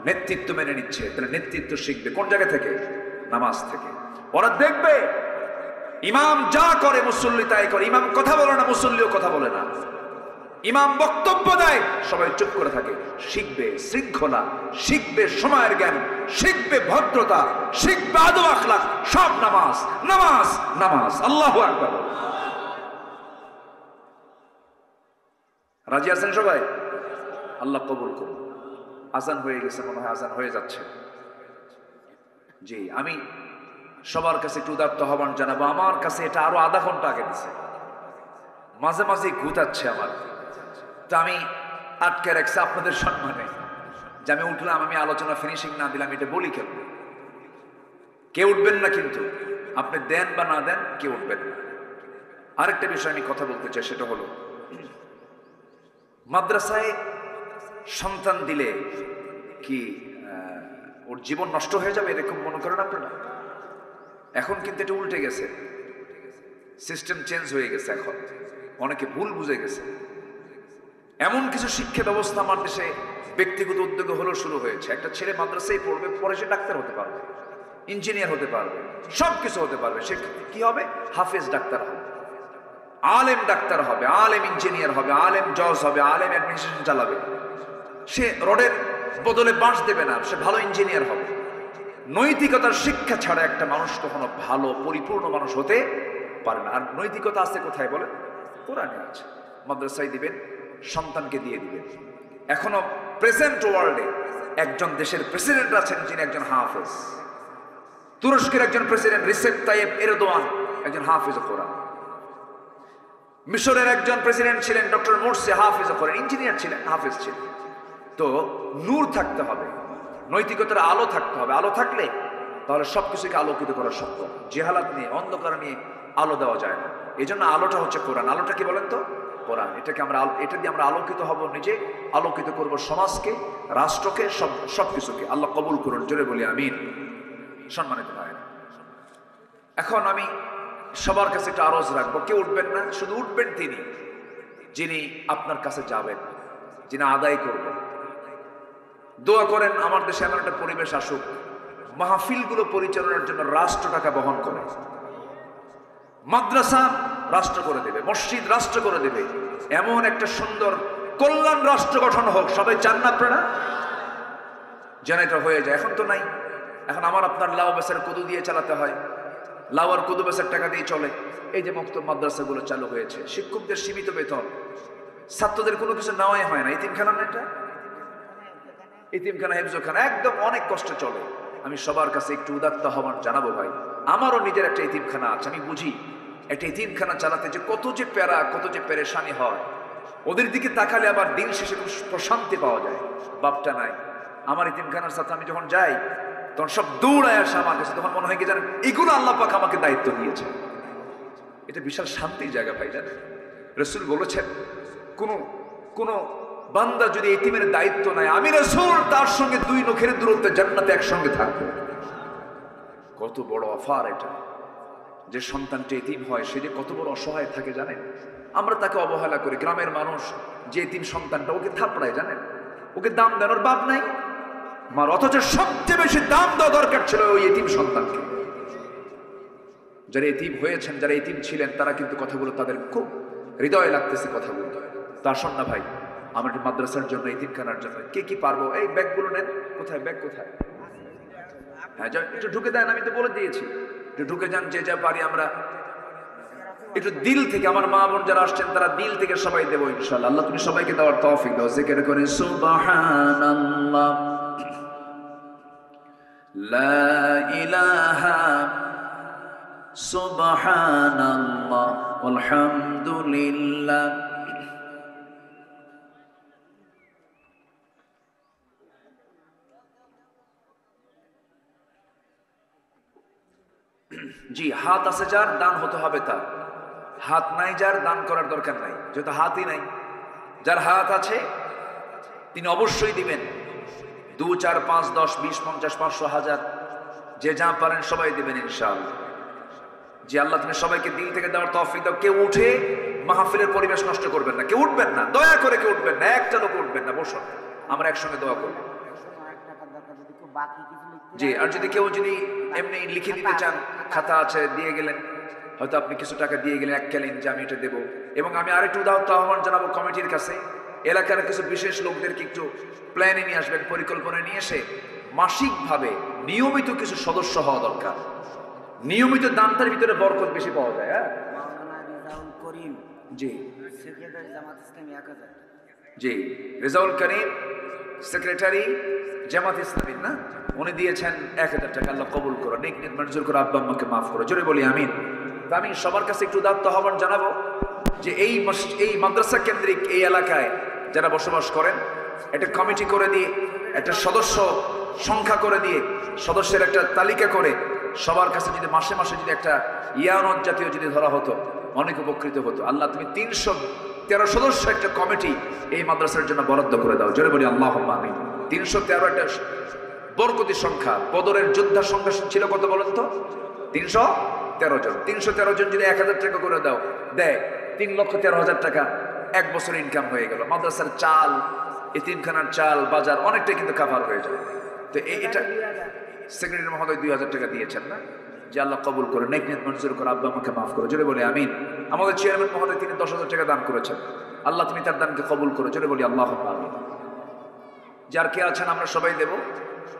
নেতৃত্ব মেনে নিচ্ছে, তাহলে নেতৃত্ব শিখবে কোন জায়গা থেকে? নামাজ থেকে। ওরা দেখবে ইমাম যা করে মুসল্লি তাই করে, ইমাম কথা বলে না, মুসল্লিও কথা বলে না, ইমাম বক্তব্য দেয় সবাই চুপ করে থাকে। শিখবে শৃঙ্খলা, শিখবে সময়ের জ্ঞান, শিখবে ভদ্রতা, শিখবে আদব আখলাক। সব নামাজ নামাজ নামাজ। আল্লাহু আকবার। রাজি আছেন সবাই? আল্লাহ কবুল করুন। আজান হয়ে গেছে মনে হয়, আজান হয়ে যাচ্ছে। জি, আমি সবার কাছে একটু উদাত্ত আহ্বান জানাবো। আমার কাছে এটা আরো আধা ঘন্টা আগে দিচ্ছে, মাঝে মাঝে ঘুতাচ্ছে আমার, তো আমি আটকে রাখছি আপনাদের সম্মানে যে আমি উঠলাম, আমি আলোচনা ফিনিশিং না দিলাম, এটা বলি কেন? কেউ উঠবেন না, কিন্তু আপনি দেন বা না দেন কেউ উঠবেন না। আরেকটা বিষয় আমি কথা বলতে চাই, সেটা হলো মাদ্রাসায় সন্তান দিলে কি ওর জীবন নষ্ট হয়ে যাবে এরকম মনে করেন আপনারা? এখন কিন্তু এটা উল্টে গেছে, সিস্টেম চেঞ্জ হয়ে গেছে। এখন অনেকে ভুল বুঝে গেছে। এমন কিছু শিক্ষা ব্যবস্থা আমার দেশে ব্যক্তিগত উদ্যোগে হলো শুরু হয়েছে। একটা ছেলে মাদ্রাসায় পড়বে, পরে সে ডাক্তার হতে পারবে, ইঞ্জিনিয়ার হতে পারবে, সবকিছু হতে পারবে। সে কি হবে? হাফেজ ডাক্তার হবে, আলেম ডাক্তার হবে, আলেম ইঞ্জিনিয়ার হবে, আলেম জজ হবে, আলেম অ্যাডমিনিস্ট্রেশন চালাবে। সে রডের বদলে বাঁশ দেবে না, সে ভালো ইঞ্জিনিয়ার হবে। নৈতিকতার শিক্ষা ছাড়া একটা মানুষ কখনো ভালো পরিপূর্ণ মানুষ হতে পারে না। আর নৈতিকতা আছে কোথায় বলে? কোরআনে আছে। মাদ্রাসায় দিবেন, সন্তানকে দিয়ে দিবেন। এখনো প্রেজেন্ট ওয়ার্ল্ডে একজন দেশের প্রেসিডেন্ট আছেন যিনি একজন হাফেজ। তুরস্কের একজন প্রেসিডেন্ট রিসেপ তাইয়েপ এরদোয়ান একজন হাফেজ কোরআন। মিশরের একজন প্রেসিডেন্ট ছিলেন ডক্টর মোরসি, হাফিজ করেন, ইঞ্জিনিয়ার ছিলেন, হাফিজ ছিলেন। তো নূর থাকতে হবে, নৈতিকতার আলো থাকতে হবে। আলো থাকলে তাহলে সবকিছুকে আলোকিত করা সম্ভব। জেহালাত নিয়ে, অন্ধকার নিয়ে আলো দেওয়া যায় না। এই জন্য আলোটা হচ্ছে কোরআন। আলোটা কি বলেন তো? কোরআন। এটা দিয়ে আমরা আলোকিত হব, নিজে আলোকিত করব, সমাজকে, রাষ্ট্রকে, সবকিছুকে। আল্লাহ কবুল করুন, জোরে বলি আমিন। সম্মানিত ভাই, এখন আমি সবার কাছে একটা আরজ রাখবো, কেউ উঠবেন না, শুধু উঠবেন তিনি যিনি আপনার কাছে যাবেন, যিনি আদায় করবেন। দোয়া করেন আমার দেশে এমন একটা পরিবেশ আসুক, মাহফিলগুলো পরিচালনার জন্য রাষ্ট্র টাকা বহন করে, মাদ্রাসা রাষ্ট্র করে দেবে, মসজিদ রাষ্ট্র করে দেবে, এমন একটা সুন্দর কল্যাণ রাষ্ট্র গঠন হোক। সবাই চান না আপনারা? যেন এটা হয়ে যায়। এখন তো নাই, এখন আমার আপনার লাউ বেসের কদু দিয়ে চালাতে হয়, লাউ আর কদু বেসের টাকা দিয়ে চলে। এই যে মক্তব মাদ্রাসাগুলো চালু হয়েছে, শিক্ষকদের সীমিত বেতন, ছাত্রদের কোনো কিছু নেওয়াই হয় না। এতিমখানা না এটা, এতিমখানা, হেফজখানা, একদম অনেক কষ্টে চলে। আমি সবার কাছে একটু উদাত্ত আহ্বান জানাবো ভাই, আমারও নিজের একটা এতিমখানা আছে, আমি বুঝি একটা এতিমখানা চালাতে যে কত যে প্যারা, কত যে পেরেশানি হয়। ওদের দিকে তাকালে আবার দিন শেষে খুব প্রশান্তি পাওয়া যায়। বাপটা নাই, আমার এতিমখানার সাথে আমি যখন যাই তখন সব দৌড়ায় আসে আমার কাছে, তখন মনে হয় কি জানেন, এগুলো আল্লাহ পাক আমাকে দায়িত্ব দিয়েছে। এটা বিশাল শান্তির জায়গা ভাই, জানেন রাসূল বলেছেন, কোন বান্দা যদি এতিমের দায়িত্ব নেয়, আমি রাসূল তার সঙ্গে 2 নখের দূরত্বে জান্নাতে একসঙ্গে থাকবো। কত বড় অফার এটা! যে সন্তানটি এতিম হয় সে যে কত বড় অসহায় থাকে জানেন। আমরা তাকে অবহেলা করি। গ্রামের মানুষ যে এতিম সন্তানটা, ওকে থাপড়ায়, জানেন, ওকে দাম দেন, ওর বাপ নাই মার, অথচ সবচেয়ে বেশি দাম দেওয়া দরকার ছিল ওই এতিম সন্তানকে। যারা এতিম হয়েছেন, যারা এতিম ছিলেন, তারা কিন্তু কথাগুলো তাদের খুব হৃদয়ে লাগতেছে কথাগুলো। তো আসুন না ভাই, আমার মাদ্রাসার জন্য, এতিমখানার জন্য কে কি পারবো, এই ব্যাগগুলো নেন। কোথায় ব্যাগ, কোথায়? হ্যাঁ, একটু ঢুকে দেন, আমি তো বলে দিয়েছি, একটু ঢুকে যান, যে যা পারি আমরা একটু দিল থেকে। আমার মা বোন যারা আসছেন তারা দিল থেকে সবাই দেবো ইনশাআল্লাহ। আল্লাহ তুমি সবাইকে দেওয়ার তৌফিক দাও। জিকির করে সুবহানাল্লাহ, লা ইলাহা সুবহানাল্লাহ, আলহামদুলিল্লাহ। জি, হাত আছে যার, দান হতে হবে তার। হাত নাই যার, দান করার দরকার নাই, যেহেতু হাতই নাই। যার হাত আছে তিনি অবশ্যই দিবেন। 2, 4, 5, 10, 20, 50, 500, 1000, যে যা পারেন সবাই দিবেন ইনশাআল্লাহ। যে আল্লাহ তুমি সবাইকে দিল থেকে দেওয়ার তৌফিক দাও। কেউ উঠে মাহফিলের পরিবেশ নষ্ট করবেন না, কেউ উঠবেন না, দয়া করে কেউ উঠবেন না, একটা লোক উঠবেন না, বসুন, আমরা একসঙ্গে দোয়া করব। জি, আর যদি কেউ এমনি লিখে দিতে চান, খাতা আছে, দিয়ে গেলেন, হয়তো আপনি কিছু টাকা দিয়ে গেলেন এককালীন, যে আমি এটা দেবো। এবং আমি আরেকটু উদাহরণ আহ্বান জানাবো কমিটির কাছে, এলাকার কিছু বিশেষ লোকদেরকে একটু প্ল্যানে নিয়ে আসবেন, পরিকল্পনা নিয়ে এসে মাসিকভাবে নিয়মিত কিছু সদস্য হওয়া দরকার। নিয়মিত দানটার ভিতরে বরকত বেশি পাওয়া যায়। হ্যাঁ, জি জি, রেজাউল করিম, সেক্রেটারি জামাত ইসলামী, না, উনি দিয়েছেন 1000 টাকা। আল্লাহ কবুল করো, নেক নেক মঞ্জুর করো, আব্বা আম্মাকে মাফ করো, জোরে বলি আমিন। তো আমি সবার কাছে একটু দায়িত্ব আহ্বান জানাবো যে এই মাদ্রাসা কেন্দ্রিক এই এলাকায় যারা বসবাস করেন, একটা কমিটি করে দিয়ে, একটা সদস্য সংখ্যা করে দিয়ে, সদস্যের একটা তালিকা করে সবার কাছে যদি মাসে মাসে যদি একটা ইয়ানত জাতীয় যদি ধরা হতো, অনেক উপকৃত হতো। আল্লাহ তুমি 313 সদস্য একটা কমিটি এই মাদ্রাসার জন্য বরাদ্দ করে দাও, জোরে বলি আল্লাহুম্মা আমিন। 313 একটা বরকতি সংখ্যা। বদরের যোদ্ধা সংখ্যা ছিল কত বলেন তো? 313 জন। 313 জন যদি 1000 টাকা করে দেয়, 3,13,000 টাকা এক বছর ইনকাম হয়ে গেল। মাদ্রাসার চাল, এতিমখানার চাল, বাজার অনেকটাই কিন্তু কাভার হয়ে যায়। তো এটা সেক্রেটারি মহোদয় 2000 টাকা দিয়েছেন, না? যে আল্লাহ কবুল করে, নেক নেক মঞ্জুর করে, আব্বা আমাকে মাফ করো, জোরে বলি আমিন। আমাদের চেয়ারম্যান মহোদয় তিনি 10,000 টাকা দান করেছেন, আল্লাহ তুমি তার দানকে কবুল করো, জোরে বলি আল্লাহুম্মা আমিন। যার কে আছেন আমরা সবাই দেব,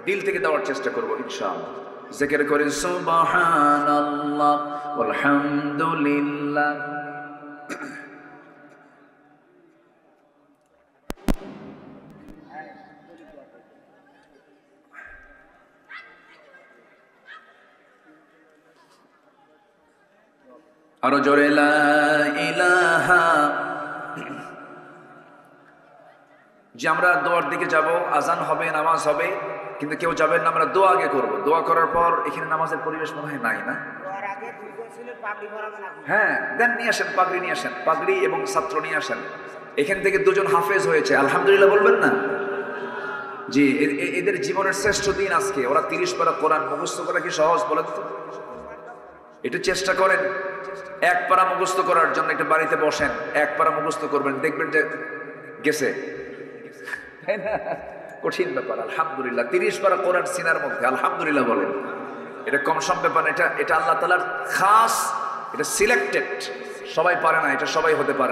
দিল থেকে দেওয়ার চেষ্টা করবো ইনশাআল্লাহ। জিকির করে সুবহানাল্লাহ, আলহামদুলিল্লাহ। আরো জোরে লা ইলাহা। যে আমরা দোয়ার দিকে যাব, আজান হবে, নামাজ হবে, কিন্তু কেউ যাবেন না, আমরা দোয়া আগে করব। দোয়া করার পর এখানে নামাজের পরিবেশ মনে হয় নাই না? হ্যাঁ, দেন নিয়ে আসেন, পাগড়ি নিয়ে আসেন, পাগড়ি এবং ছাত্র নিয়ে আসেন। এখান থেকে দুজন হাফেজ হয়েছে, আলহামদুলিল্লাহ বলবেন না? জি, এদের জীবনের শ্রেষ্ঠ দিন আজকে। ওরা 30 পারা কোরআন মুখস্থ করা কি সহজ বলেন তো? একটু চেষ্টা করেন, এক পারা মুখস্থ করার জন্য একটু বাড়িতে বসেন, এক পারা মুখস্থ করবেন, দেখবেন যে গেছে। কঠিন ব্যাপার। আলহামদুলিল্লাহ, 30 পারা কোরআন সিনার মধ্যে, আলহামদুলিল্লাহ বলেন। এটা কম সম ব্যাপার, এটা আল্লাহ তাআলার খাস, এটা সিলেক্টেড। সবাই পারে না, এটা সবাই হতে পারে না।